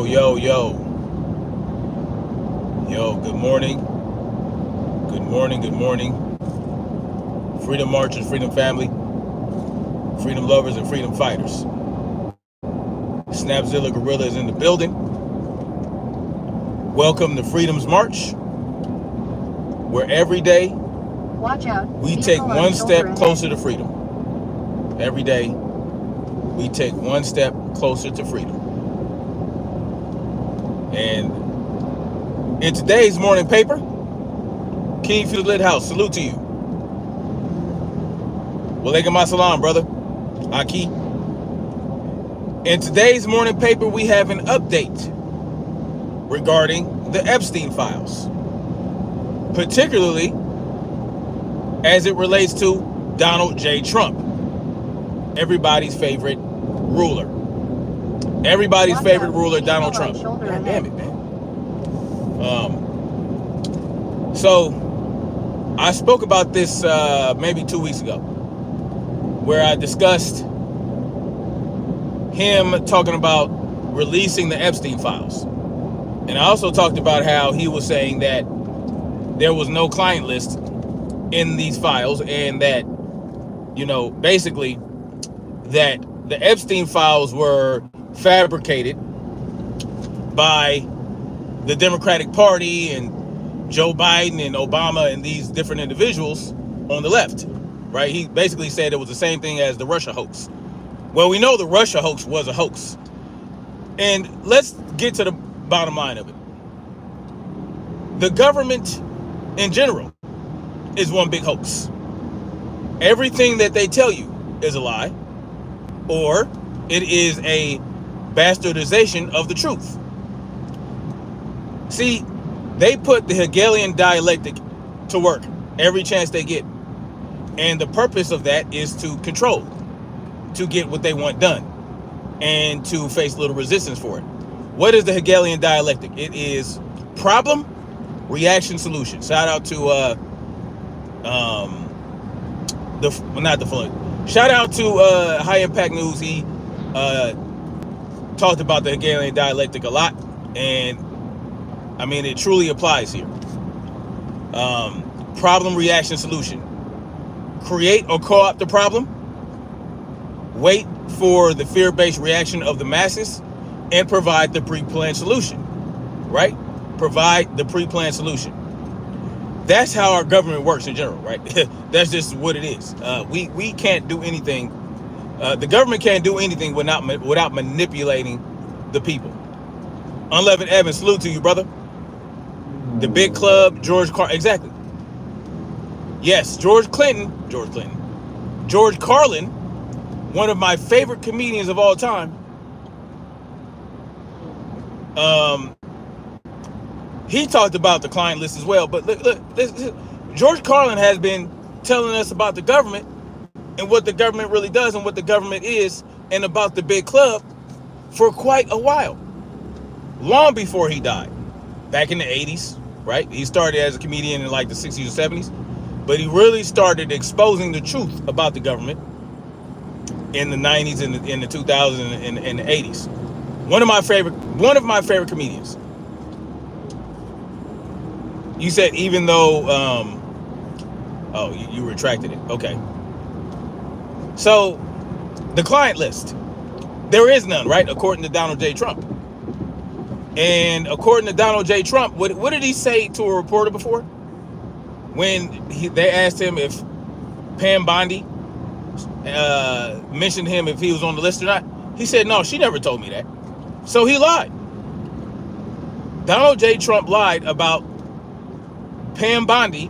Yo, good morning. Good morning, good morning. Freedom marchers, freedom family, freedom lovers, and freedom fighters. Snapzilla Gorilla is in the building. Welcome to Freedom's March, where every day we take one step closer to freedom. Every day we take one step closer to freedom. And in today's morning paper, King for the Lit House, salute to you. Walaikum assalam, brother. Aki. In today's morning paper, we have an update regarding the Epstein files, particularly as it relates to Donald J. Trump, everybody's favorite ruler. Everybody's favorite ruler, Donald Trump. God damn it, man. So I spoke about this maybe 2 weeks ago, where I discussed him talking about releasing the Epstein files. And I also talked about how he was saying that there was no client list in these files, and that, you know, basically that the Epstein files were fabricated by the Democratic Party and Joe Biden and Obama and these different individuals on the left, right? He basically said it was the same thing as the Russia hoax. Well, we know the Russia hoax was a hoax. And let's get to the bottom line of it. The government in general is one big hoax. Everything that they tell you is a lie, or it is a bastardization of the truth. See, they put the Hegelian dialectic to work every chance they get. And the purpose of that is to control, to get what they want done, and to face little resistance for it. What is the Hegelian dialectic? It is problem, reaction, solution. Shout out to shout out to High Impact News. He talked about the Hegelian dialectic a lot, and I mean, it truly applies here. Problem, reaction, solution. Create or co-opt the problem. Wait for the fear-based reaction of the masses, and provide the pre-planned solution, right? Provide the pre-planned solution. That's how our government works in general, right? That's just what it is. We can't do anything. The government can't do anything without manipulating the people. Unleavened Evan, salute to you, brother. The big club, George exactly. Yes, George Carlin, one of my favorite comedians of all time. He talked about the client list as well, but look, George Carlin has been telling us about the government and what the government really does and what the government is, and about the big club for quite a while, long before he died, back in the 80s, right? He started as a comedian in like the 60s or 70s, but he really started exposing the truth about the government in the 90s and in the 2000s and the 80s. One of my favorite comedians. You said even though, you retracted it. Okay. So the client list, there is none, right? According to Donald J. Trump. And according to Donald J. Trump, what did he say to a reporter before? When they asked him if Pam Bondi mentioned him, if he was on the list or not, he said, no, she never told me that. So he lied. Donald J. Trump lied about Pam Bondi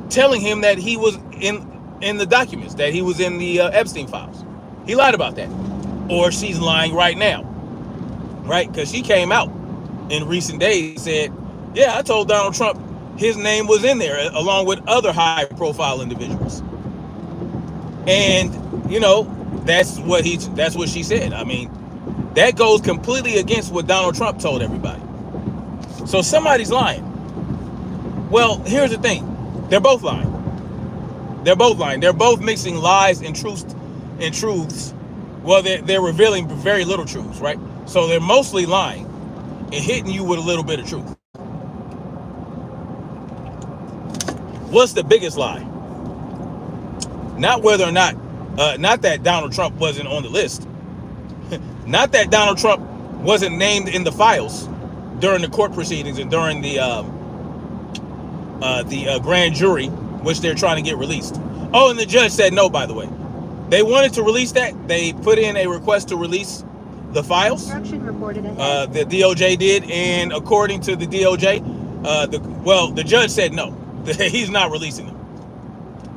telling him that he was in the documents, that he was in the Epstein files. He lied about that. Or she's lying right now, right? Because she came out in recent days and said, yeah, I told Donald Trump his name was in there along with other high profile individuals. And, you know, that's what she said. I mean, that goes completely against what Donald Trump told everybody. So somebody's lying. Well, here's the thing. They're both lying. They're both mixing lies and truths. Well, they're revealing very little truths, right? So they're mostly lying. and hitting you with a little bit of truth. What's the biggest lie? Not whether or not, not that Donald Trump wasn't on the list. Not that Donald Trump wasn't named in the files during the court proceedings and during the grand jury, which they're trying to get released. Oh, and the judge said no, by the way. They wanted to release that. They put in a request to release the files. The DOJ did, and according to the DOJ, the judge said no. He's not releasing them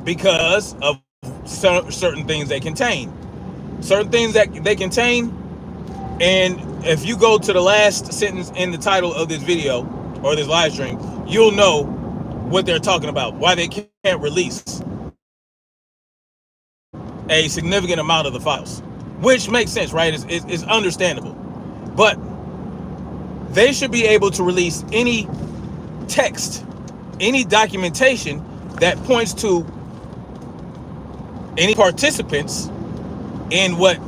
because of certain things they contain. Certain things that they contain, and if you go to the last sentence in the title of this video or this live stream, you'll know what they're talking about, why they can't release a significant amount of the files, which makes sense, right? It's understandable. But they should be able to release any text, any documentation that points to any participants in what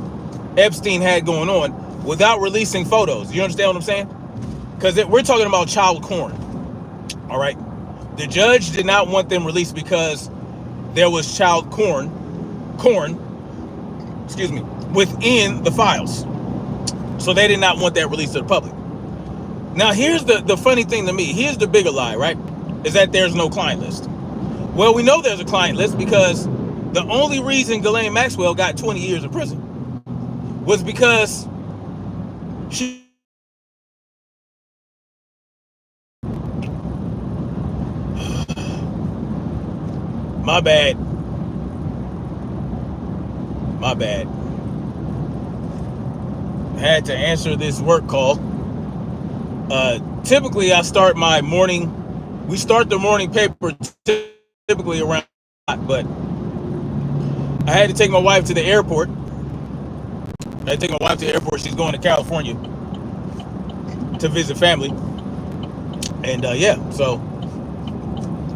Epstein had going on without releasing photos. You understand what I'm saying? Because we're talking about child porn. All right. The judge did not want them released because there was child porn, within the files. So they did not want that released to the public. Now, here's the funny thing to me. Here's the bigger lie, right? Is that there's no client list. Well, we know there's a client list because the only reason Ghislaine Maxwell got 20 years in prison was because she My bad. I had to answer this work call. Typically, I start my morning. We start the morning paper typically around, but I had to take my wife to the airport. She's going to California to visit family, and so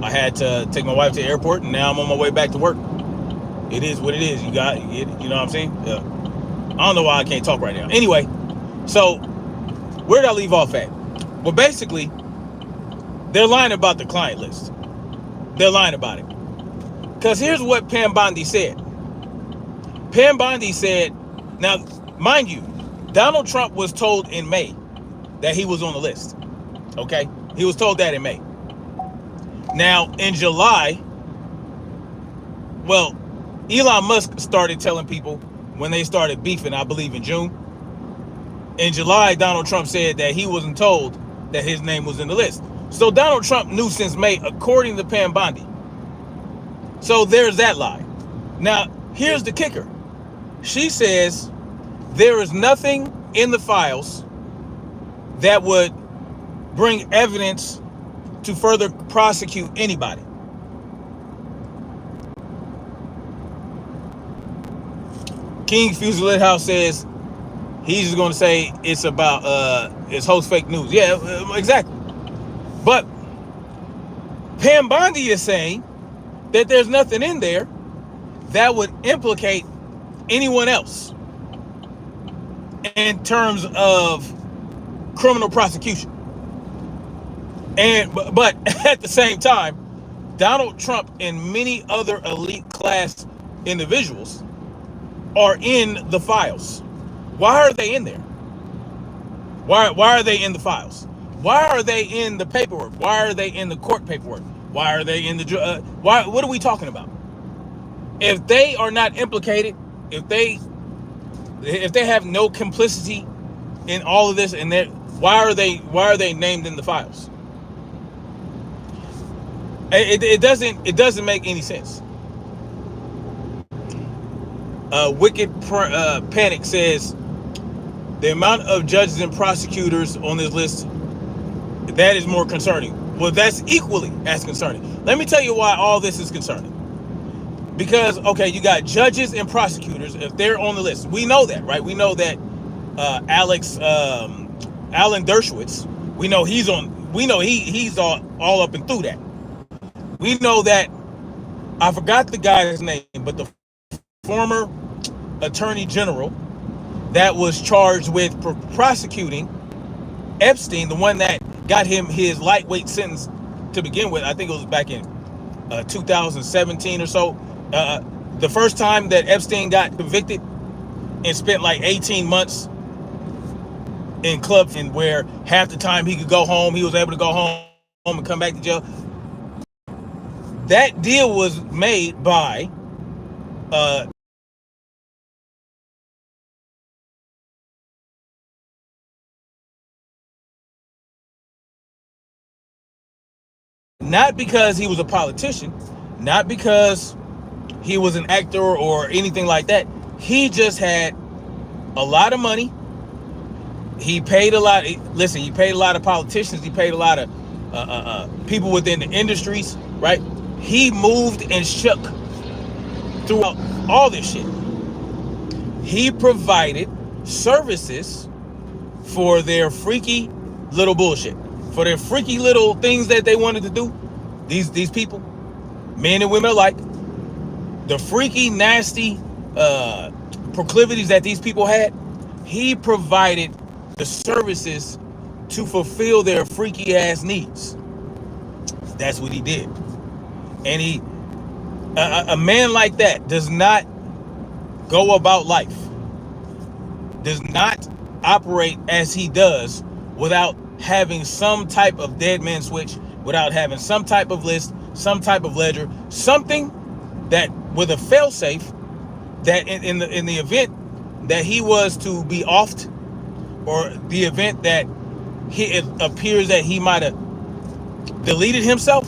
I had to take my wife to the airport, and now I'm on my way back to work. It is what it is. You know what I'm saying? Yeah. I don't know why I can't talk right now. Anyway, so where did I leave off at? Well, basically, they're lying about the client list. They're lying about it. Because here's what Pam Bondi said. Pam Bondi said, now, mind you, Donald Trump was told in May that he was on the list. Okay? He was told that in May. Now, in July, well, Elon Musk started telling people when they started beefing, I believe in June. In July, Donald Trump said that he wasn't told that his name was in the list. So Donald Trump knew since May, according to Pam Bondi. So there's that lie. Now, here's the kicker. She says there is nothing in the files that would bring evidence to further prosecute anybody. King Fusillit House says he's just going to say it's about it's host fake news. Yeah, exactly. But Pam Bondi is saying that there's nothing in there that would implicate anyone else in terms of criminal prosecution. And but at the same time, Donald Trump and many other elite class individuals are in the files. Why are they in there? Why are they in the files? Why are they in the paperwork? Why are they in the court paperwork? Why are they in the what are we talking about? If they are not implicated, if they have no complicity in all of this, and why are they named in the files? It doesn't make any sense. Wicked Panic says the amount of judges and prosecutors on this list, that is more concerning. Well, that's equally as concerning. Let me tell you why all this is concerning. Because, okay, you got judges and prosecutors, if they're on the list. We know that, right? We know that Alan Dershowitz, we know he's all up and through that. We know that, I forgot the guy's name, but the former attorney general that was charged with prosecuting Epstein, the one that got him his lightweight sentence to begin with, I think it was back in 2017 or so. The first time that Epstein got convicted and spent like 18 months in clubs, and where half the time he could go home, he was able to go home and come back to jail. That deal was made by not because he was a politician, not because he was an actor or anything like that. He just had a lot of money. He paid a lot. Listen, he paid a lot of politicians. He paid a lot of people within the industries, right? He moved and shook throughout all this shit. He provided services for their freaky little bullshit, for their freaky little things that they wanted to do. These people, men and women alike, the freaky, nasty proclivities that these people had, he provided the services to fulfill their freaky ass needs. That's what he did. And a man like that does not go about life, does not operate as he does without having some type of dead man switch, without having some type of list, some type of ledger, something that with a fail-safe, that in the event that he was to be offed, or the event that it appears that he might have deleted himself,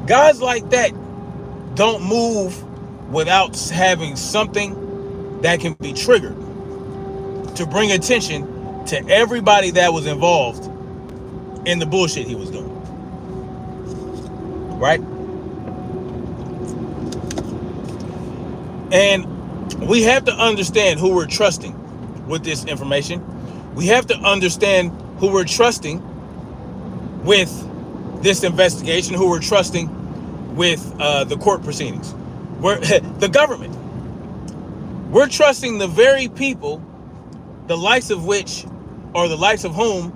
guys like that don't move without having something that can be triggered to bring attention to everybody that was involved in the bullshit he was doing. Right? And we have to understand who we're trusting with this information. We have to understand who we're trusting with this investigation, who we're trusting with the court proceedings. The government. We're trusting the very people, the likes of which, or the likes of whom,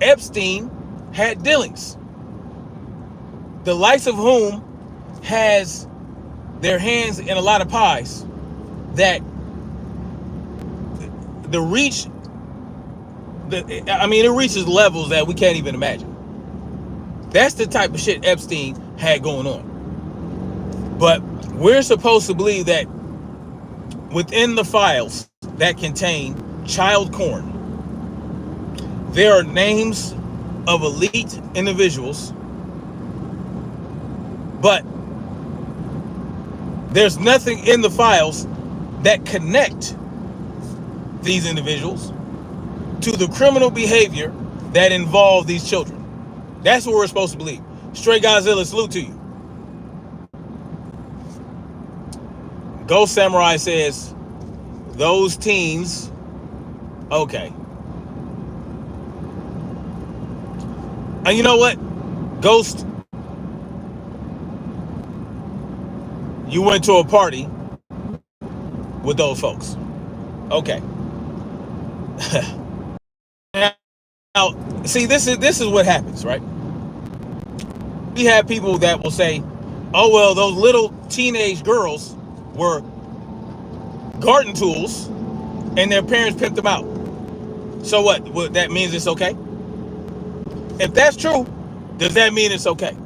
Epstein had dealings. The likes of whom has their hands in a lot of pies, that the reach, it reaches levels that we can't even imagine. That's the type of shit Epstein had going on. But we're supposed to believe that within the files that contain child porn, there are names of elite individuals, but there's nothing in the files that connect these individuals to the criminal behavior that involved these children. That's what we're supposed to believe. Straight Godzilla, salute to you. Ghost Samurai says, those teens, okay. And you know what? Ghost, you went to a party with those folks. Okay. Now, see, this is what happens, right? We have people that will say, oh, well, those little teenage girls were garden tools and their parents pimped them out. So what? Well, that means it's okay? If that's true, does that mean it's okay?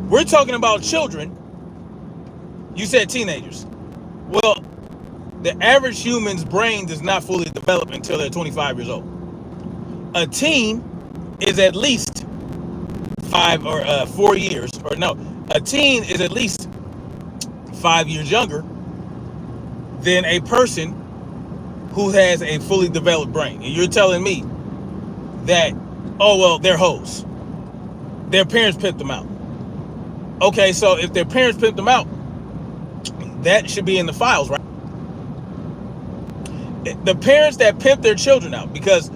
We're talking about children. You said teenagers. Well, the average human's brain does not fully develop until they're 25 years old. A teen is at least 4 years, or no, a teen is at least 5 years younger than a person who has a fully developed brain. And you're telling me that, oh, well, they're hoes. Their parents pimped them out. Okay, so if their parents pimped them out, that should be in the files, right? The parents that pimp their children out, because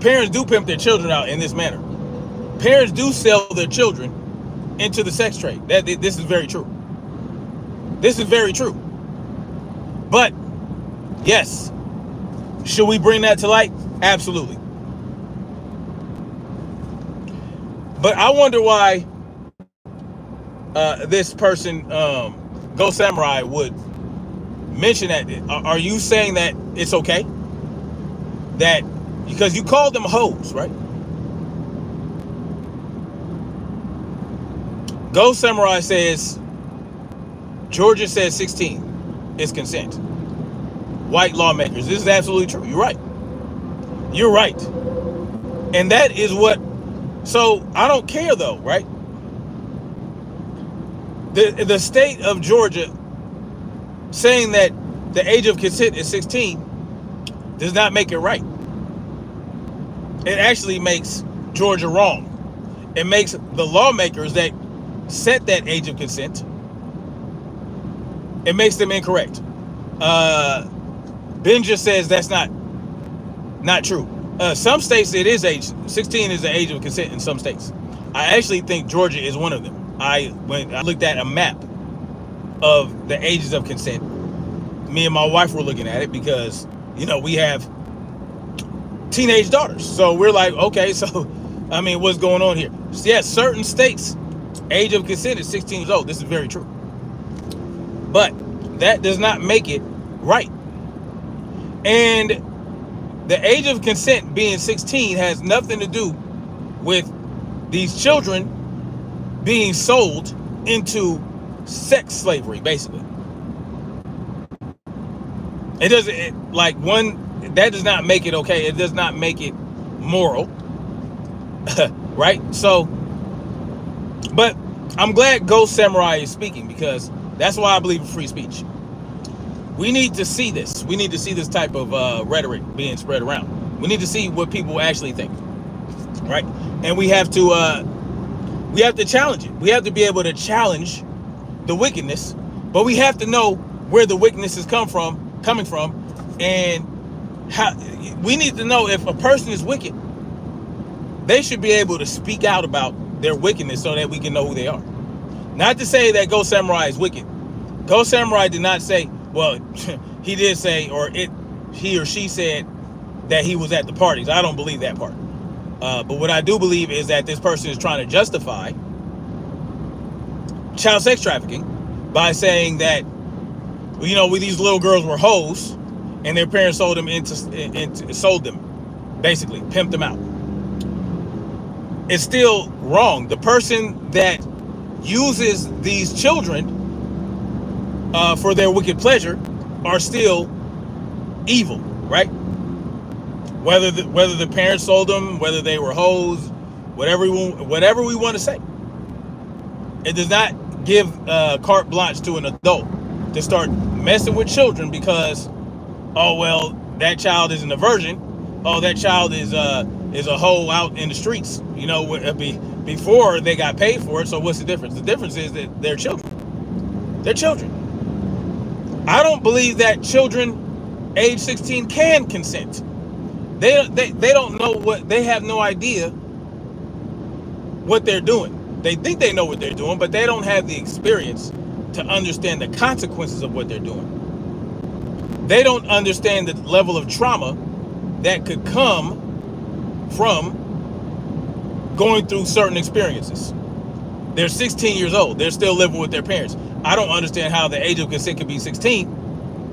parents do pimp their children out in this manner. Parents do sell their children into the sex trade. This is very true. This is very true. But, yes, should we bring that to light? Absolutely. But I wonder why this person, Go Samurai, would mention that. Are you saying that it's okay? That because you called them hoes, right? Go Samurai says Georgia says 16 is consent. White lawmakers. This is absolutely true. You're right. You're right. And that is what. So I don't care though, right? The state of Georgia saying that the age of consent is 16 does not make it right. It actually makes Georgia wrong. It makes the lawmakers that set that age of consent, it makes them incorrect. Ben just says that's not true. Some states it is age 16 is the age of consent in some states. I actually think Georgia is one of them. When I looked at a map of the ages of consent, me and my wife were looking at it because we have teenage daughters, so we're like, okay, so I mean, what's going on here? Yes, certain states age of consent is 16 years old. This is very true, but that does not make it right. And the age of consent being 16 has nothing to do with these children being sold into sex slavery, basically. It doesn't, that does not make it okay. It does not make it moral. Right? So, but I'm glad Ghost Samurai is speaking, because that's why I believe in free speech. We need to see this. We need to see this type of rhetoric being spread around. We need to see what people actually think, right? And we have to challenge it. We have to be able to challenge the wickedness, but we have to know where the wickedness is coming from, and how. We need to know if a person is wicked. They should be able to speak out about their wickedness so that we can know who they are. Not to say that Ghost Samurai is wicked. Ghost Samurai did not say, well, he did say, or he or she said that he was at the parties. I don't believe that part. But what I do believe is that this person is trying to justify child sex trafficking by saying that, these little girls were hoes and their parents sold them basically pimped them out. It's still wrong. The person that uses these children for their wicked pleasure are still evil, right? Whether the parents sold them, whether they were hoes, whatever we want to say, it does not give carte blanche to an adult to start messing with children because, oh well, that child isn't a virgin. Oh, that child is a hoe out in the streets. Before they got paid for it. So what's the difference? The difference is that they're children. They're children. I don't believe that children age 16 can consent. They don't know they have no idea what they're doing. They think they know what they're doing, but they don't have the experience to understand the consequences of what they're doing. They don't understand the level of trauma that could come from going through certain experiences. They're 16 years old. They're still living with their parents. I don't understand how the age of consent could be 16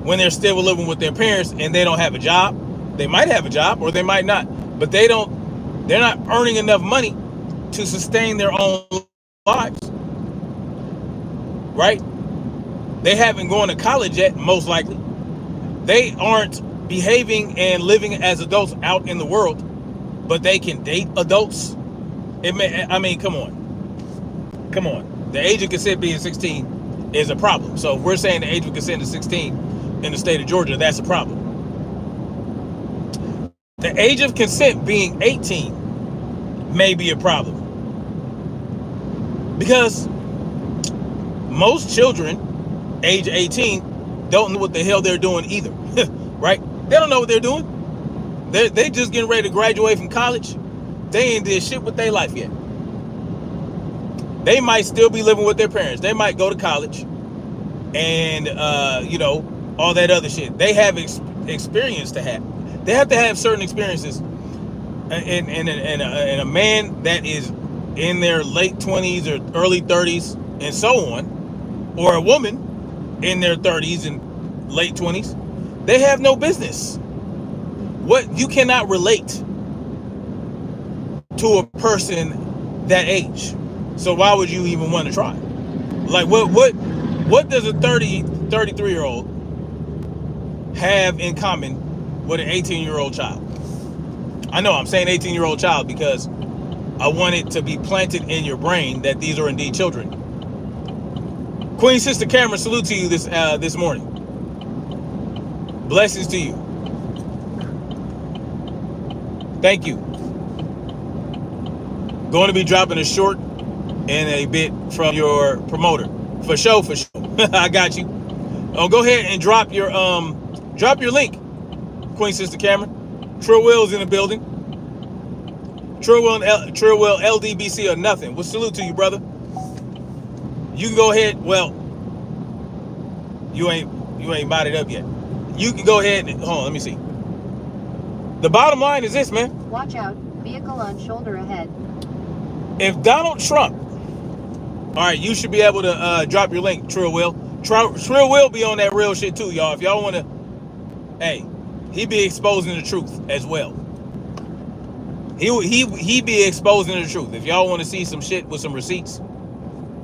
when they're still living with their parents and they don't have a job. They might have a job or they might not, but they're not earning enough money to sustain their own lives, right? They haven't gone to college yet, most likely. They aren't behaving and living as adults out in the world, but they can date adults. Come on. The age of consent being 16 is a problem. So if we're saying the age of consent is 16 in the state of Georgia, that's a problem. The age of consent being 18 may be a problem, because most children age 18 don't know what the hell they're doing either. Right? They don't know what they're doing. They just getting ready to graduate from college. They ain't did shit with their life yet. They might still be living with their parents. They might go to college and all that other shit. They have experience to have. They have to have certain experiences, and a man that is in their late 20s or early 30s and so on, or a woman in their 30s and late 20s, they have no business. What you cannot relate to a person that age. So why would you even want to try? Like what does a 33-year-old have in common with an 18-year-old child? I know I'm saying 18-year-old child because I want it to be planted in your brain that these are indeed children. Queen Sister Cameron, salute to you this morning. Blessings to you. Thank you. Going to be dropping a short in a bit from your promoter. For sure. I got you. Oh, go ahead and drop your link, Queen Sister Cameron. True Will's in the building. True Will LDBC or nothing. Well, salute to you, brother. You can go ahead. Well, you ain't bought it up yet. You can go ahead and hold on. Let me see. The bottom line is this, man. Watch out. Vehicle on shoulder ahead. If Donald Trump, all right, you should be able to drop your link, Trill Will. Trill Will be on that real shit too, y'all. If y'all want to, hey, he be exposing the truth as well. He be exposing the truth. If y'all want to see some shit with some receipts,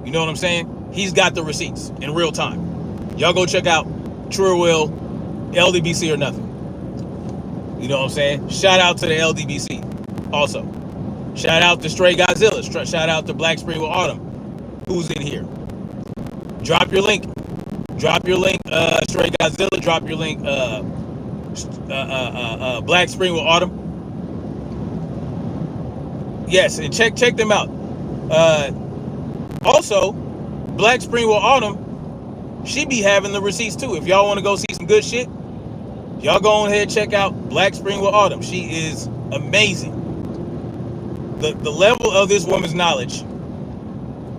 you know what I'm saying? He's got the receipts in real time. Y'all go check out Trill Will, LDBC or nothing. You know what I'm saying? Shout out to the LDBC also. Shout out to Stray Godzilla. Shout out to Black Spring with Autumn, who's in here. Drop your link. Stray Godzilla. Drop your link. Black Spring with Autumn. Yes, and check them out. Also, Black Spring with Autumn, she be having the receipts too. If y'all want to go see some good shit, y'all go on ahead and check out Black Spring with Autumn. She is amazing. The level of this woman's knowledge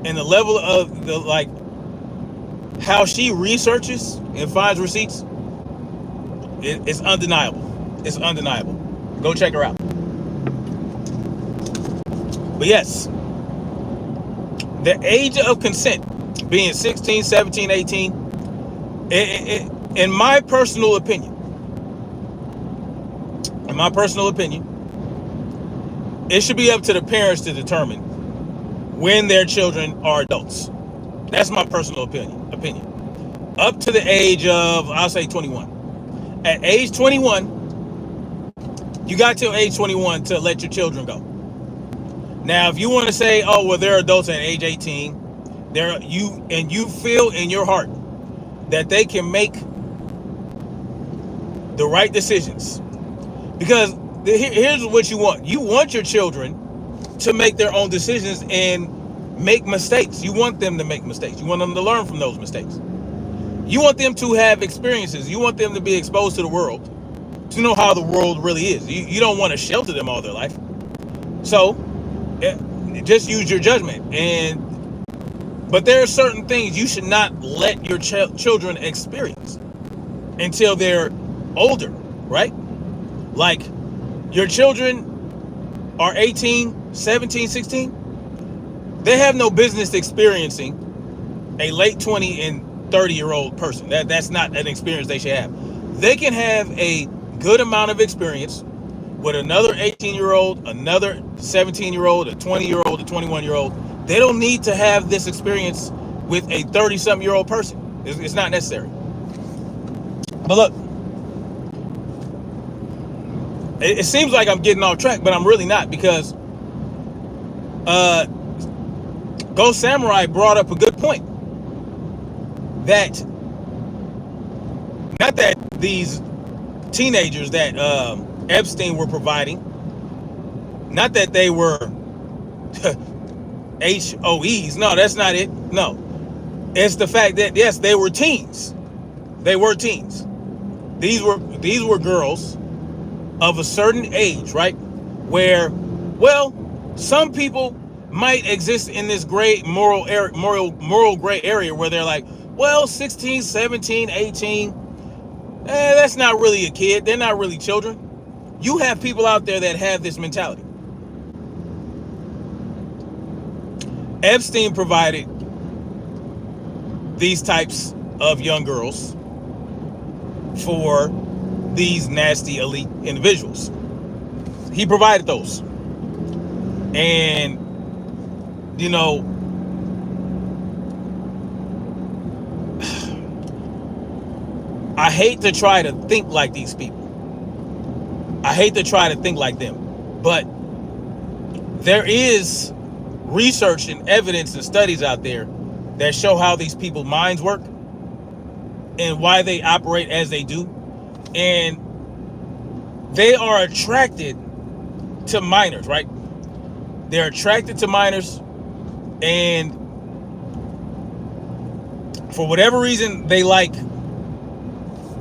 and the level of the like how she researches and finds receipts, it's undeniable. It's undeniable. Go check her out. But yes, the age of consent being 16, 17, 18, in my personal opinion, it should be up to the parents to determine when their children are adults. That's my personal opinion. Up to the age of, I'll say 21. At age 21, you got till age 21 to let your children go. Now, if you want to say, oh, well, they're adults at age 18, you feel in your heart that they can make the right decisions. Because here's what you want. You want your children to make their own decisions and make mistakes. You want them to make mistakes. You want them to learn from those mistakes. You want them to have experiences. You want them to be exposed to the world, to know how the world really is. You don't want to shelter them all their life. So just use your judgment. But there are certain things you should not let your children experience until they're older, right? Like, your children are 18, 17, 16. They have no business experiencing a late 20 and 30-year-old person. That's not an experience they should have. They can have a good amount of experience with another 18-year-old, another 17-year-old, a 20-year-old, a 21-year-old. They don't need to have this experience with a 30-something-year-old person. It's not necessary. But look, it seems like I'm getting off track, but I'm really not, because Ghost Samurai brought up a good point. That, not that these teenagers that Epstein were providing, not that they were HOEs. No, that's not it. No. It's the fact that, yes, they were teens. They were teens. These were girls of a certain age, right? Where, well, some people might exist in this gray moral gray area where they're like, well, 16, 17, 18, that's not really a kid. They're not really children. You have people out there that have this mentality. Epstein provided these types of young girls for these nasty elite individuals. He provided those. And, you know, I hate to try to think like these people. I hate to try to think like them. But there is research and evidence and studies out there that show how these people's minds work and why they operate as they do. And they are attracted to minors, right? They're attracted to minors, and for whatever reason, they like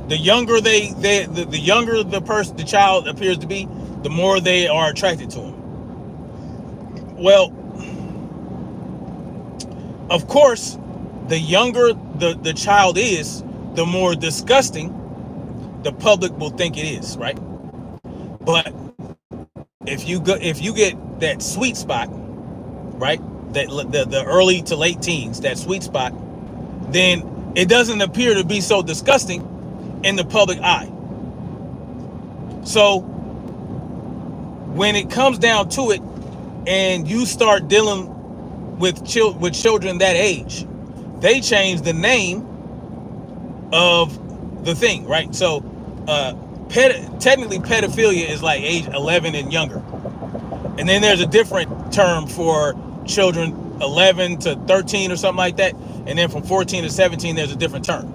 the younger the younger the child appears to be, the more they are attracted to him. Well, of course, the younger the child is, the more disgusting the public will think it is, right? But if you get that sweet spot, right, that the early to late teens, that sweet spot, then it doesn't appear to be so disgusting in the public eye. So when it comes down to it, and you start dealing with children that age, they change the name of the thing, right? So technically pedophilia is like age 11 and younger, and then there's a different term for children 11 to 13 or something like that, and then from 14 to 17 there's a different term.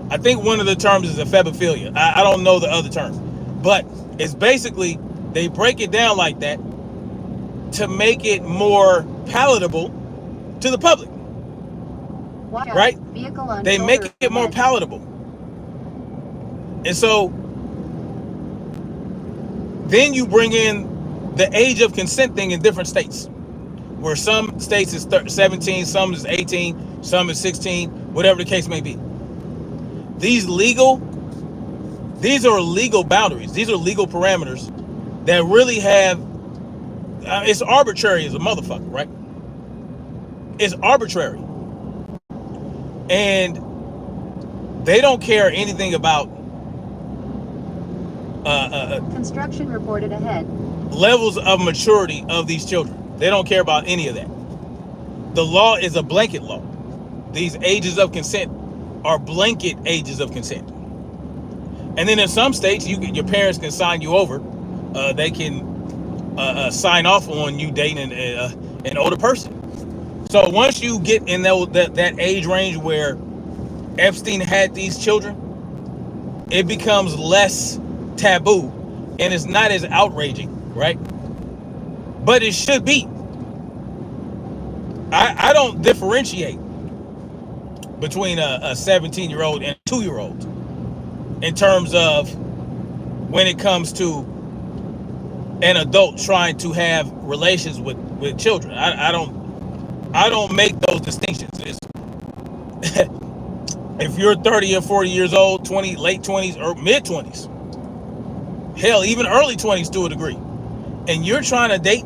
I think one of the terms is ephebophilia. I don't know the other term, but it's basically, they break it down like that to make it more palatable to the public, right? They make it more palatable. And so then you bring in the age of consent thing in different states, where some states is 17, some is 18, some is 16, whatever the case may be. These are legal boundaries. These are legal parameters that really have, it's arbitrary as a motherfucker, right? It's arbitrary. And they don't care anything about construction reported ahead. Levels of maturity of these children. They don't care about any of that. The law is a blanket law. These ages of consent are blanket ages of consent. And then in some states, your parents can sign you over. They can sign off on you dating an older person. So once you get in that age range where Epstein had these children, it becomes less taboo and it's not as outraging, right? But it should be. I don't differentiate between a 17-year-old and a 2-year-old in terms of when it comes to an adult trying to have relations with children. I don't make those distinctions. If you're 30 or 40 years old, 20, late 20s or mid 20s, hell, even early 20s to a degree, and you're trying to date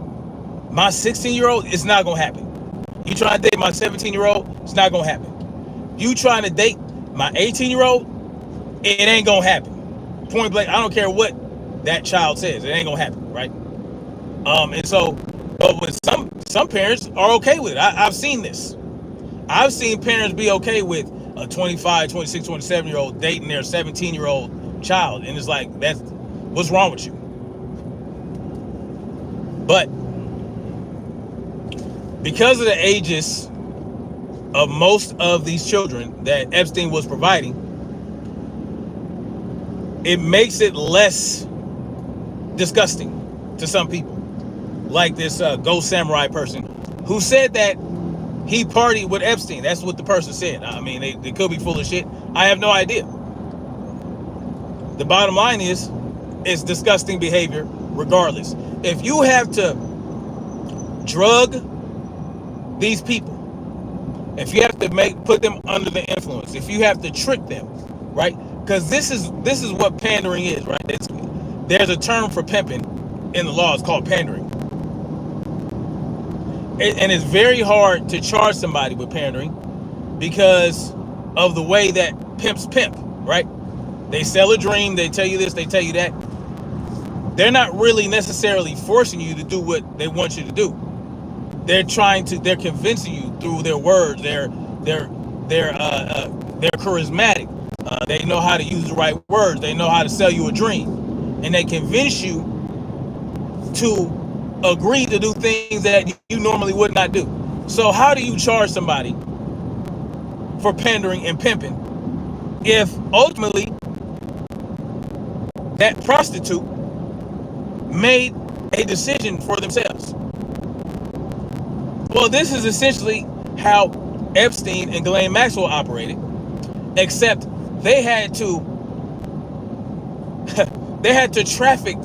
my 16-year-old, it's not gonna happen. You trying to date my 17-year-old, it's not gonna happen. You trying to date my 18-year-old, it ain't gonna happen. Point blank, I don't care what that child says, it ain't gonna happen, right? And so, but with some parents are okay with it. I've seen this. I've seen parents be okay with a 25, 26, 27-year-old dating their 17-year-old child, and it's like, that's what's wrong with you? But because of the ages of most of these children that Epstein was providing, it makes it less disgusting to some people. Like this Ghost Samurai person who said that he partied with Epstein. That's what the person said. I mean, they could be full of shit. I have no idea. The bottom line is, it's disgusting behavior regardless. If you have to drug these people, if you have to put them under the influence, if you have to trick them, right? Because this is what pandering is, right? There's a term for pimping in the law. It's called pandering. And it's very hard to charge somebody with pandering because of the way that pimps pimp, right? They sell a dream, they tell you this, they tell you that. They're not really necessarily forcing you to do what they want you to do. They're convincing you through their words. They're charismatic. They know how to use the right words. They know how to sell you a dream, and they convince you to agree to do things that you normally would not do. So how do you charge somebody for pandering and pimping if ultimately that prostitute made a decision for themselves? Well, this is essentially how Epstein and Ghislaine Maxwell operated, except they had to traffic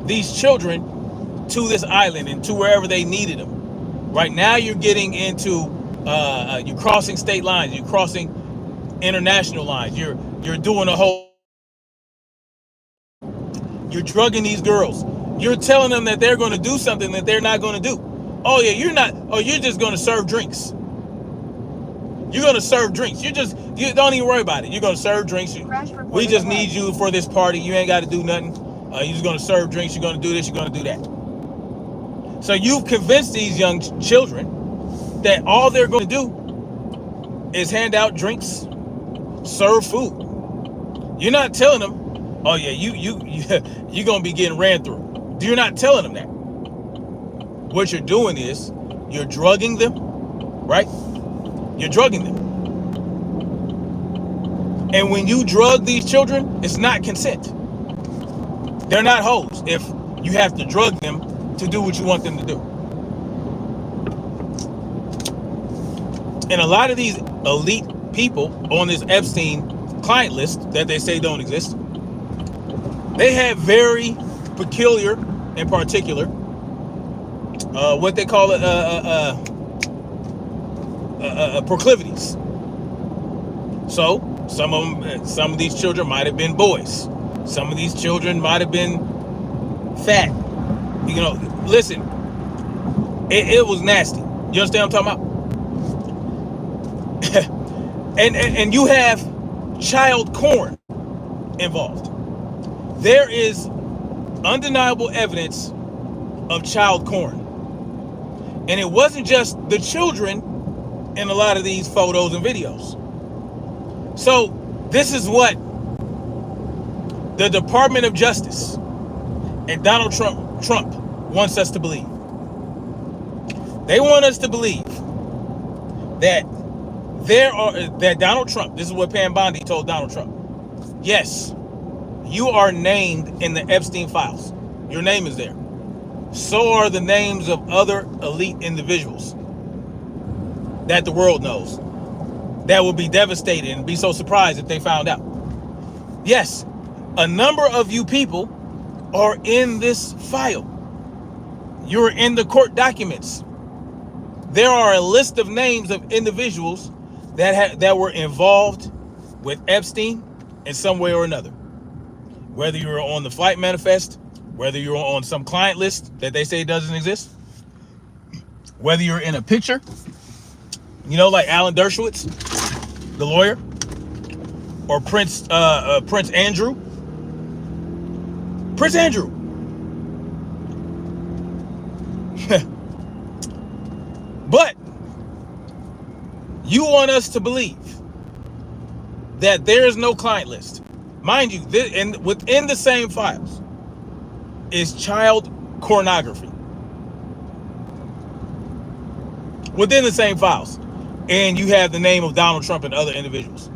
these children to this island and to wherever they needed them. Right now, you're getting into you're crossing state lines, you're crossing international lines, you're doing a whole, you're drugging these girls, you're telling them that they're going to do something that they're not going to do. Oh yeah, you're not. Oh, you're just going to serve drinks. You're going to serve drinks. You don't even worry about it. You're going to serve drinks. We just need you for this party. You ain't got to do nothing. You're just going to serve drinks. You're going to do this. You're going to do that. So you've convinced these young children that all they're going to do is hand out drinks, serve food. You're not telling them, oh yeah, you're going to be getting ran through. You're not telling them that. What you're doing is you're drugging them, right? You're drugging them. And when you drug these children, it's not consent. They're not hoes if you have to drug them to do what you want them to do. And a lot of these elite people on this Epstein client list that they say don't exist, they have very peculiar and particular what they call it proclivities. So some of these children might have been boys. Some of these children might have been fat. You know, listen, it was nasty. You understand what I'm talking about? and you have child porn involved. There is undeniable evidence of child porn. And it wasn't just the children in a lot of these photos and videos. So this is what the Department of Justice and Donald Trump wants us to believe. They want us to believe that that Donald Trump, this is what Pam Bondi told Donald Trump. Yes, you are named in the Epstein files. Your name is there. So are the names of other elite individuals that the world knows that will be devastated and be so surprised if they found out. Yes, a number of you people are in this file. You're in the court documents. There are a list of names of individuals that were involved with Epstein in some way or another. Whether you're on the flight manifest, whether you're on some client list that they say doesn't exist, whether you're in a picture, you know, like Alan Dershowitz, the lawyer, or Prince Andrew. Prince Andrew. But you want us to believe that there is no client list. Mind you, and within the same files is child pornography. Within the same files. And you have the name of Donald Trump and other individuals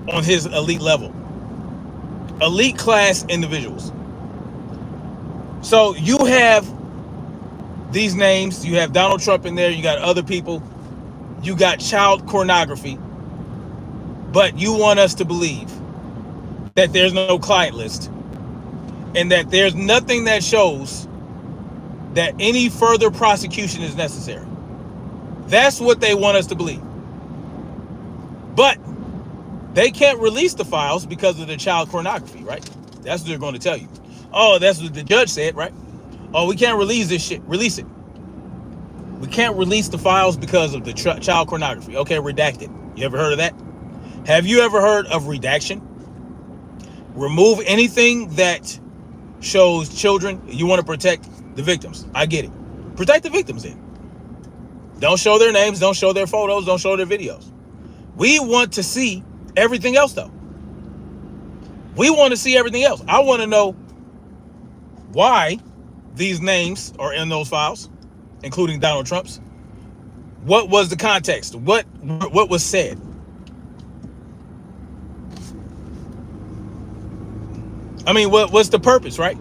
on his elite level. Elite class individuals. So you have these names. You have Donald Trump in there. You got other people. You got child pornography. But you want us to believe that there's no client list and that there's nothing that shows that any further prosecution is necessary. That's what they want us to believe. But they can't release the files because of the child pornography, right? That's what they're going to tell you. Oh, that's what the judge said, right? Oh, we can't release this shit. Release it. We can't release the files because of the child pornography. Okay, redacted. You ever heard of that? Have you ever heard of redaction? Remove anything that shows children. You want to protect the victims. I get it. Protect the victims then. Don't show their names. Don't show their photos. Don't show their videos. We want to see everything else, though. We want to see everything else. I want to know why these names are in those files, including Donald Trump's. What was the context? What was said? I mean, what's the purpose, right?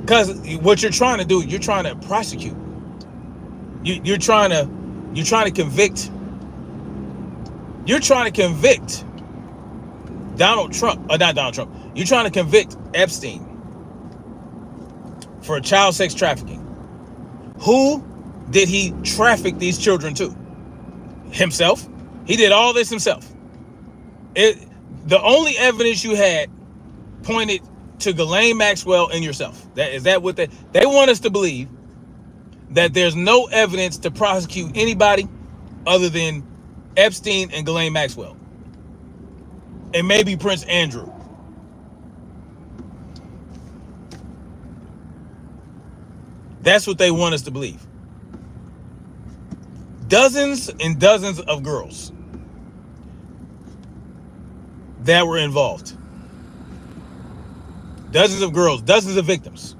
Because what you're trying to do, you're trying to prosecute. You're trying to convict. You're trying to convict Donald Trump, or not Donald Trump. You're trying to convict Epstein for child sex trafficking. Who did he traffic these children to? Himself. He did all this himself. The only evidence you had pointed to Ghislaine Maxwell and yourself. Is that what they want us to believe? That there's no evidence to prosecute anybody other than Epstein and Ghislaine Maxwell, and maybe Prince Andrew. That's what they want us to believe. Dozens and dozens of girls that were involved. Dozens of girls, dozens of victims.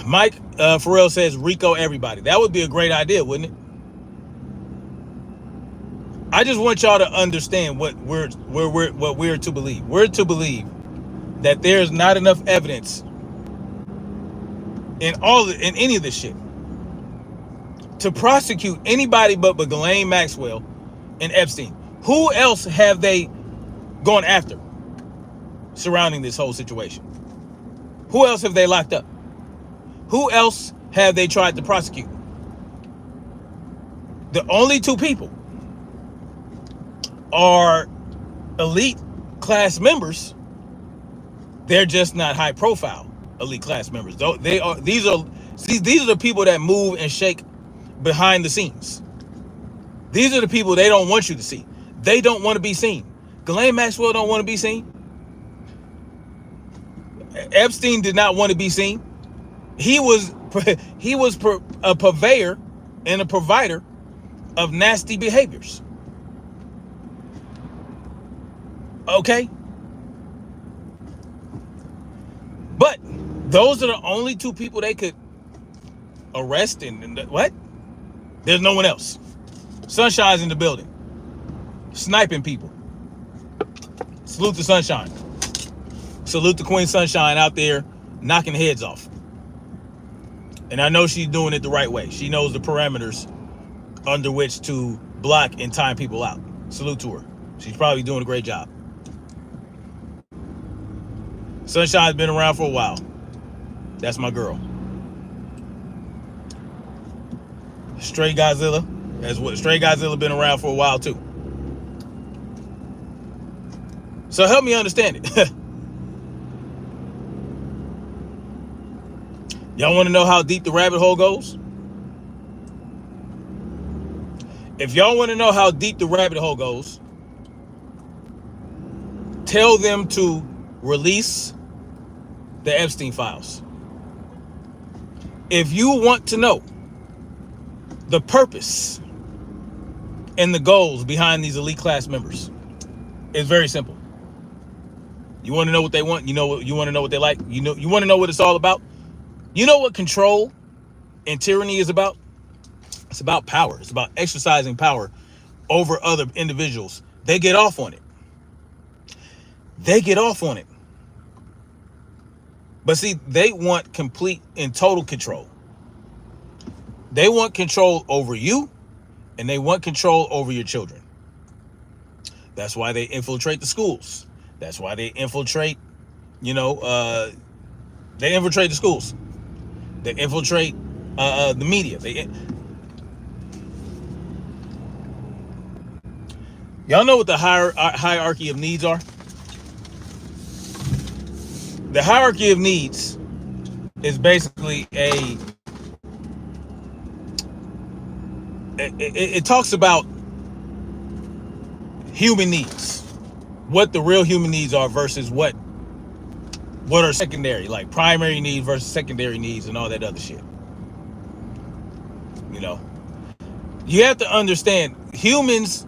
Mike Farrell says Rico everybody. That would be a great idea, wouldn't it? I just want y'all to understand what we're to believe. We're to believe that there's not enough evidence in any of this shit to prosecute anybody but Ghislaine Maxwell and Epstein. Who else have they gone after surrounding this whole situation? Who else have they locked up? Who else have they tried to prosecute? The only two people are elite class members. They're just not high profile elite class members. These are the people that move and shake behind the scenes. These are the people they don't want you to see. They don't want to be seen. Ghislaine Maxwell don't want to be seen. Epstein did not want to be seen. He was a purveyor and a provider of nasty behaviors. Okay? But those are the only two people they could arrest and what? There's no one else. Sunshine's in the building. Sniping people. Salute to Sunshine. Salute to Queen Sunshine out there knocking heads off. And I know she's doing it the right way. She knows the parameters under which to block and time people out. Salute to her. She's probably doing a great job. Sunshine's been around for a while. That's my girl. Stray Godzilla. Stray Godzilla been around for a while too. So help me understand it. Y'all want to know how deep the rabbit hole goes? If y'all want to know how deep the rabbit hole goes, tell them to release the Epstein files. If you want to know the purpose and the goals behind these elite class members, it's very simple. You want to know what they want? You want to know what they like? You want to know what it's all about? You know what control and tyranny is about? It's about power. It's about exercising power over other individuals. They get off on it. They get off on it. But see, they want complete and total control. They want control over you, and they want control over your children. That's why they infiltrate the schools. That's why they infiltrate, they infiltrate the schools. They infiltrate the media. Y'all know what the hierarchy of needs are? The hierarchy of needs is basically it talks about human needs, what the real human needs are versus what are secondary, like primary needs versus secondary needs and all that other shit. You know, you have to understand, humans,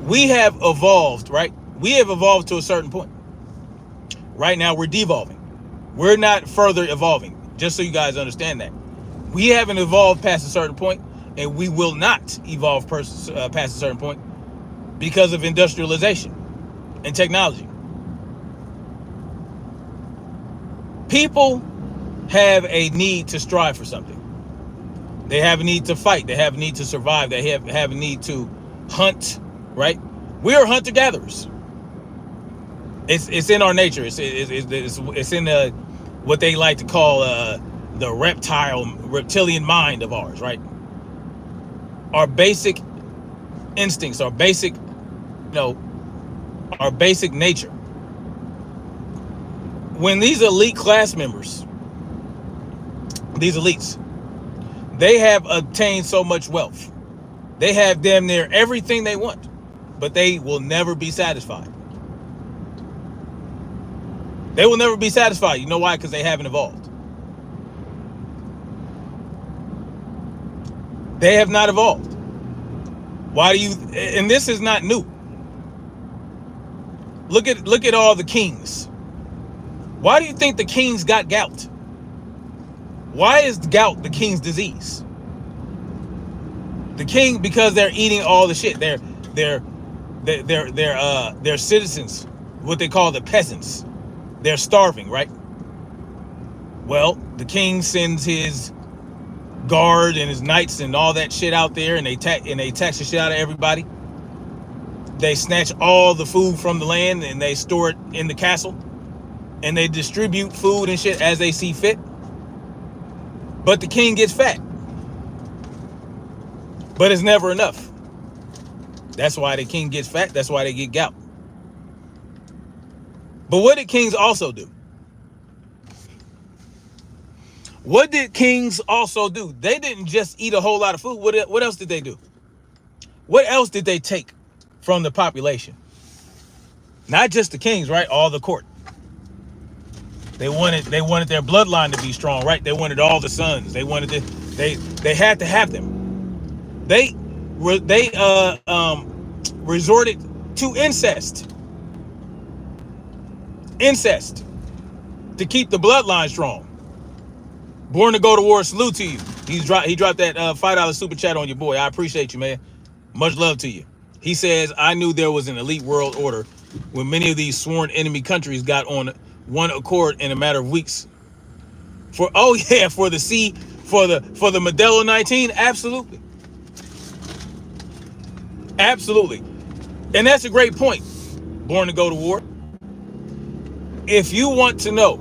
we have evolved, right? We have evolved to a certain point. Right now, we're devolving. We're not further evolving, just so you guys understand that. We haven't evolved past a certain point, and we will not evolve past a certain point because of industrialization and technology. People have a need to strive for something. They have a need to fight. They have a need to survive. They have a need to hunt, right? We are hunter-gatherers. It's in our nature. It's in what they like to call the reptilian mind of ours, right? Our basic instincts, our basic nature. When these elite class members, these elites, they have obtained so much wealth. They have damn near everything they want, but they will never be satisfied. They will never be satisfied. You know why? Because they haven't evolved. They have not evolved. Why do you? And this is not new. Look at all the kings. Why do you think the kings got gout? Why is gout the king's disease? The king, because they're eating all the shit. They're citizens, what they call the peasants. They're starving, right? Well, the king sends his guard and his knights and all that shit out there, and they tax the shit out of everybody. They snatch all the food from the land and they store it in the castle, and they distribute food and shit as they see fit. But the king gets fat. But it's never enough. That's why the king gets fat. That's why they get gout. But what did kings also do? What did kings also do? They didn't just eat a whole lot of food. What else did they do? What else did they take from the population? Not just the kings, right? All the court. They wanted their bloodline to be strong, right? They wanted all the sons. They had to have them. They resorted to incest to keep the bloodline strong. Born to go to war, salute to you. He dropped that $5 super chat on your boy. I appreciate you, man. Much love to you. He says, I knew there was an elite world order when many of these sworn enemy countries got on one accord in a matter of weeks. For the Modelo 19, absolutely. Absolutely. And that's a great point. Born to go to war. If you want to know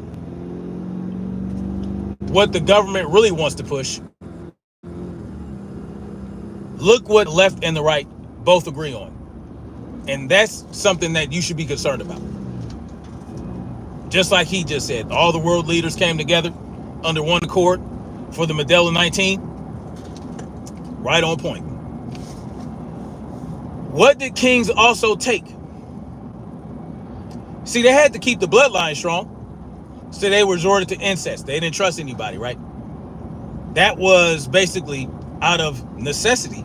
what the government really wants to push, look what the left and the right both agree on. And that's something that you should be concerned about. Just like he just said, all the world leaders came together under one accord for the Modelo 19. Right on point. What did kings also take? See, they had to keep the bloodline strong, so they resorted to incest. They didn't trust anybody, right? That was basically out of necessity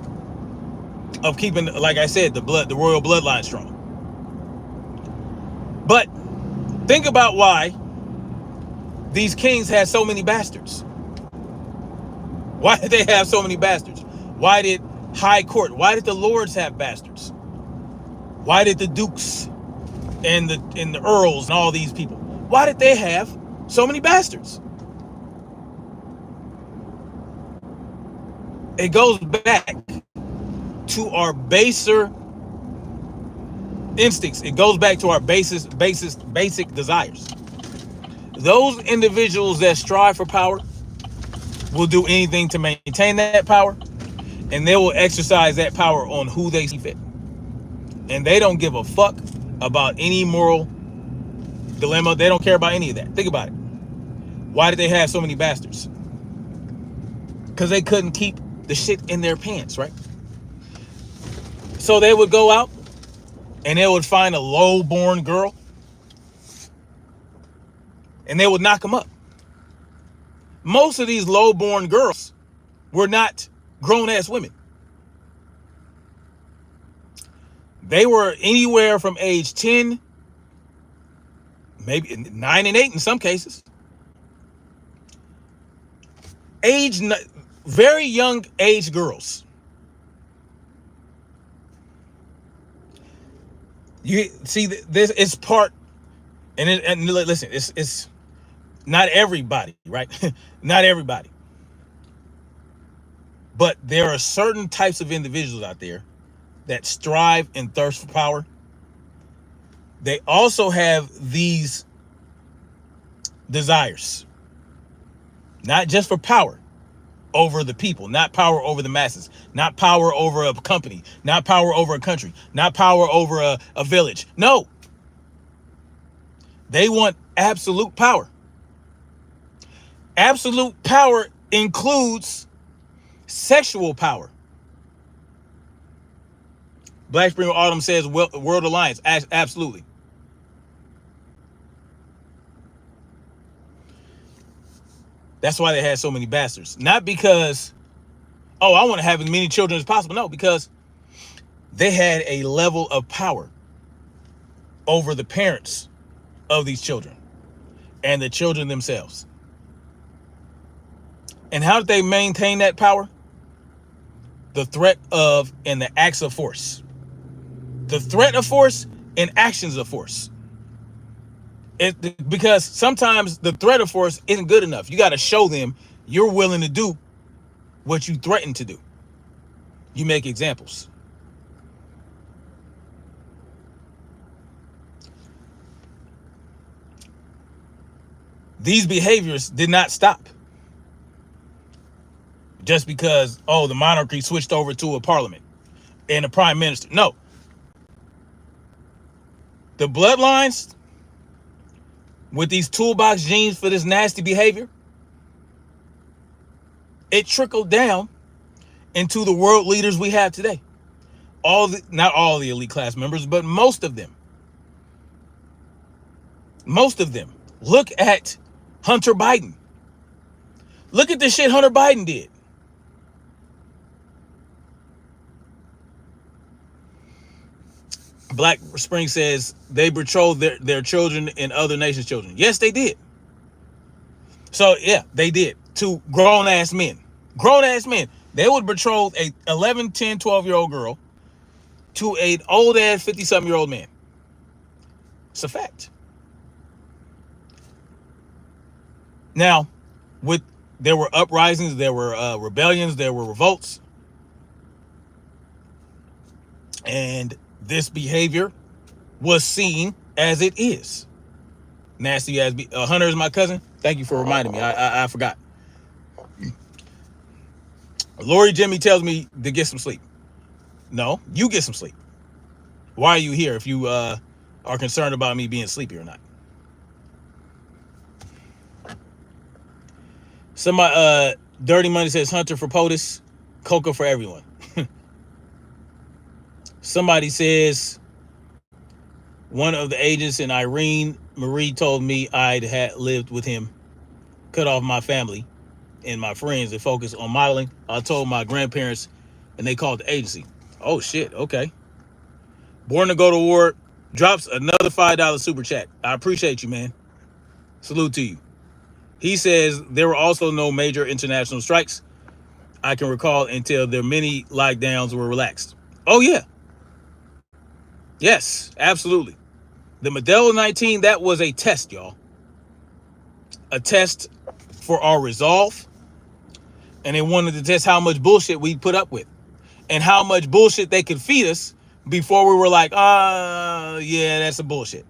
of keeping, like I said, the royal bloodline strong. But think about why these kings had so many bastards. Why did they have so many bastards? Why did high court, why did the lords have bastards? Why did the dukes and the earls and all these people, why did they have so many bastards? It goes back to our baser instincts. It goes back to our basic desires. Those individuals that strive for power will do anything to maintain that power, and they will exercise that power on who they see fit. And they don't give a fuck about any moral dilemma. They don't care about any of that. Think about it. Why did they have so many bastards? Because they couldn't keep the shit in their pants, right? So they would go out and they would find a low-born girl and they would knock them up. Most of these low-born girls were not grown-ass women. They were anywhere from age 10, maybe 9 and 8 in some cases. Very young age girls. You see, this is part, and listen, it's not everybody, right? Not everybody. But there are certain types of individuals out there that strive and thirst for power. They also have these desires, not just for power over the people, not power over the masses, not power over a company, not power over a country, not power over a village. No. They want absolute power. Absolute power includes sexual power. Black Spring Autumn says World Alliance. Absolutely. That's why they had so many bastards. Not because, oh, I want to have as many children as possible. No, because they had a level of power over the parents of these children and the children themselves. And how did they maintain that power? The threat of and the acts of force. The threat of force and actions of force. Because sometimes the threat of force isn't good enough. You got to show them you're willing to do what you threaten to do. You make examples. These behaviors did not stop just because, oh, the monarchy switched over to a parliament and a prime minister. No. The bloodlines with these toolbox genes for this nasty behavior, it trickled down into the world leaders we have today. Not all the elite class members, but most of them. Most of them. Look at Hunter Biden. Look at the shit Hunter Biden did. Black Spring says they betrothed their children and other nations' children. Yes, they did. So, yeah, they did. To grown-ass men. Grown-ass men. They would betroth a 11, 10, 12-year-old girl to an old-ass 50-something-year-old man. It's a fact. Now, there were uprisings, there were rebellions, there were revolts. And this behavior was seen as it is. Nasty as Hunter is my cousin. Thank you for reminding me. I forgot. Lori Jimmy tells me to get some sleep. No, you get some sleep. Why are you here if you are concerned about me being sleepy or not? Somebody, Dirty Money says Hunter for POTUS, Coca for everyone. Somebody says one of the agents in Irene Marie told me I'd had lived with him, cut off my family and my friends and focus on modeling. I told my grandparents and they called the agency. Oh shit, okay. Born to Go to War drops another $5 super chat. I appreciate you, man. Salute to you. He says there were also no major international strikes I can recall until their many lockdowns were relaxed. Oh yeah. Yes, absolutely. The Modelo 19, that was a test, y'all. A test for our resolve. And they wanted to test how much bullshit we put up with. And how much bullshit they could feed us before we were like, yeah, that's some bullshit.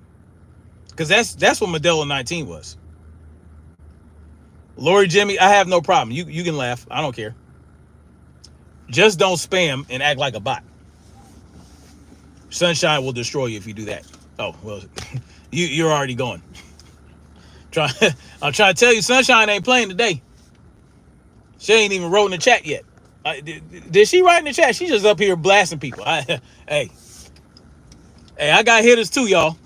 Because that's what Modelo 19 was. Lori Jimmy, I have no problem. You can laugh. I don't care. Just don't spam and act like a bot. Sunshine will destroy you if you do that. Oh, well, You're already going. I'm trying to tell you, Sunshine ain't playing today. She ain't even wrote in the chat yet. Did she write in the chat? She just up here blasting people. Hey, I got hitters too, y'all.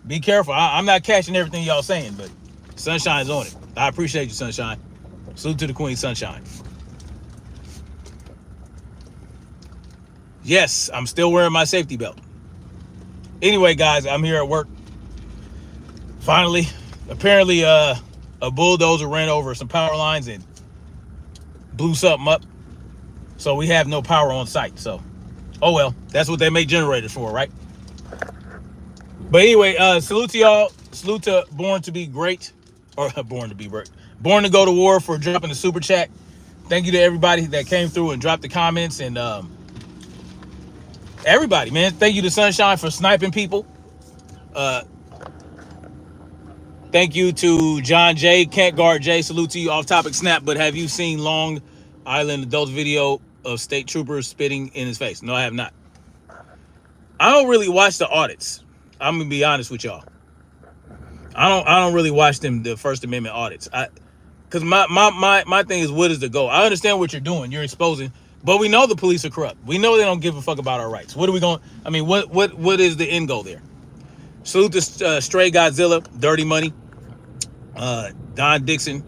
Be careful. I'm not catching everything y'all saying, but Sunshine's on it. I appreciate you, Sunshine. Salute to the Queen, Sunshine. Yes, I'm still wearing my safety belt. Anyway, guys, I'm here at work. Finally, apparently, a bulldozer ran over some power lines and blew something up. So we have no power on site. So, oh well, that's what they make generators for, right? But anyway, salute to y'all. Salute to Born to Be Great, or Born to Be Great. Born to Go to War for dropping the super chat. Thank you to everybody that came through and dropped the comments, and everybody, man. Thank you to Sunshine for sniping people. Thank you to John J. Can't Guard J. Salute to you. Off topic snap, but have you seen Long Island adults video of state troopers spitting in his face? No, I have not. I don't really watch the audits. I'm gonna be honest with y'all. I don't really watch the First Amendment audits. Because my thing is, what is the goal? I understand what you're doing. You're exposing, but we know the police are corrupt. We know they don't give a fuck about our rights. What are we going? I mean, what is the end goal there? Salute to Stray Godzilla, Dirty Money, Don Dixon,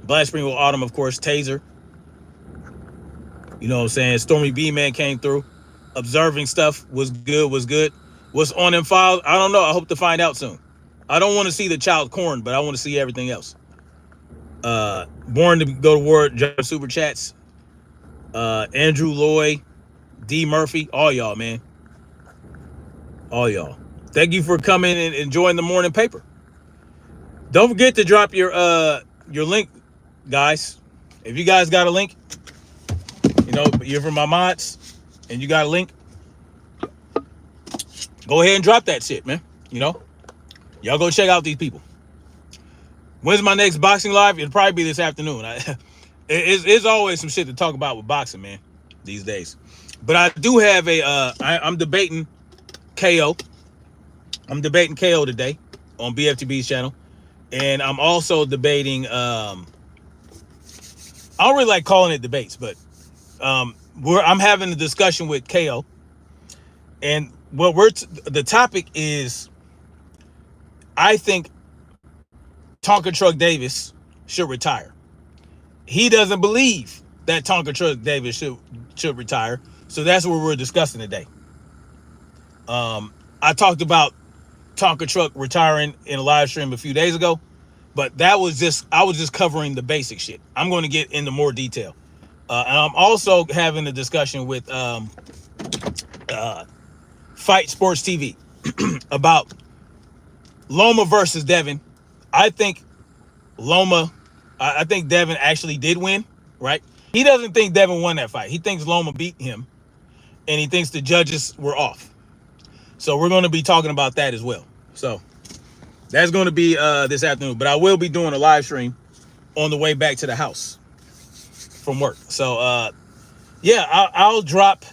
Black Spring with Autumn, of course, Taser. You know what I'm saying? Stormy B Man came through. Observing stuff was good. What's on them files? I don't know. I hope to find out soon. I don't want to see the child corn, but I want to see everything else. Born to Go to War, super chats. Andrew Lloyd, D Murphy, all y'all, man. All y'all. Thank you for coming and enjoying the morning paper. Don't forget to drop your link, guys. If you guys got a link, you know, you're from my mods and you got a link, go ahead and drop that shit, man. You know, y'all go check out these people. When's my next boxing live? It'll probably be this afternoon. It's always some shit to talk about with boxing, man, these days. But I do have I'm debating KO. I'm debating KO today on BFTB's channel. And I'm also debating, I don't really like calling it debates, but I'm having a discussion with KO. And what the topic is, I think Tonka Truck Davis should retire. He doesn't believe that Tonka Truck Davis should retire. So that's what we're discussing today. I talked about Tonka Truck retiring in a live stream a few days ago, but I was just covering the basic shit. I'm going to get into more detail. And I'm also having a discussion with Fight Sports TV about Loma versus Devin. I think Devin actually did win, right? He doesn't think Devin won that fight. He thinks Loma beat him, and he thinks the judges were off. So we're going to be talking about that as well. So that's going to be this afternoon. But I will be doing a live stream on the way back to the house from work. So yeah, I'll drop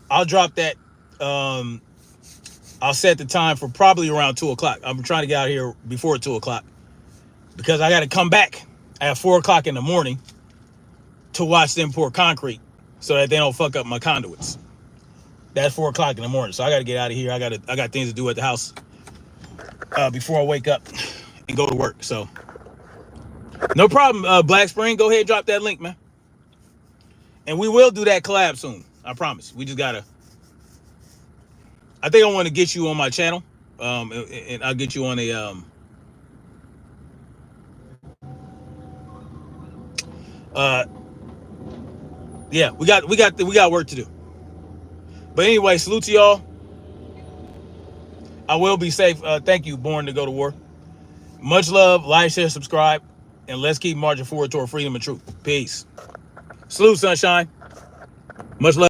that. I'll set the time for probably around 2 o'clock. I'm trying to get out of here before 2 o'clock because I got to come back at 4 o'clock in the morning to watch them pour concrete so that they don't fuck up my conduits. That's 4 o'clock in the morning. So I got to get out of here. I got things to do at the house before I wake up and go to work. So no problem. Black Spring, go ahead and drop that link, man. And we will do that collab soon. I promise. We just got to. I think I want to get you on my channel, and I'll get you on a yeah, we got work to do. But anyway, salute to y'all. I will be safe. Thank you, Born to Go to War. Much love, like, share, subscribe, and let's keep marching forward toward freedom and truth. Peace. Salute, Sunshine. Much love.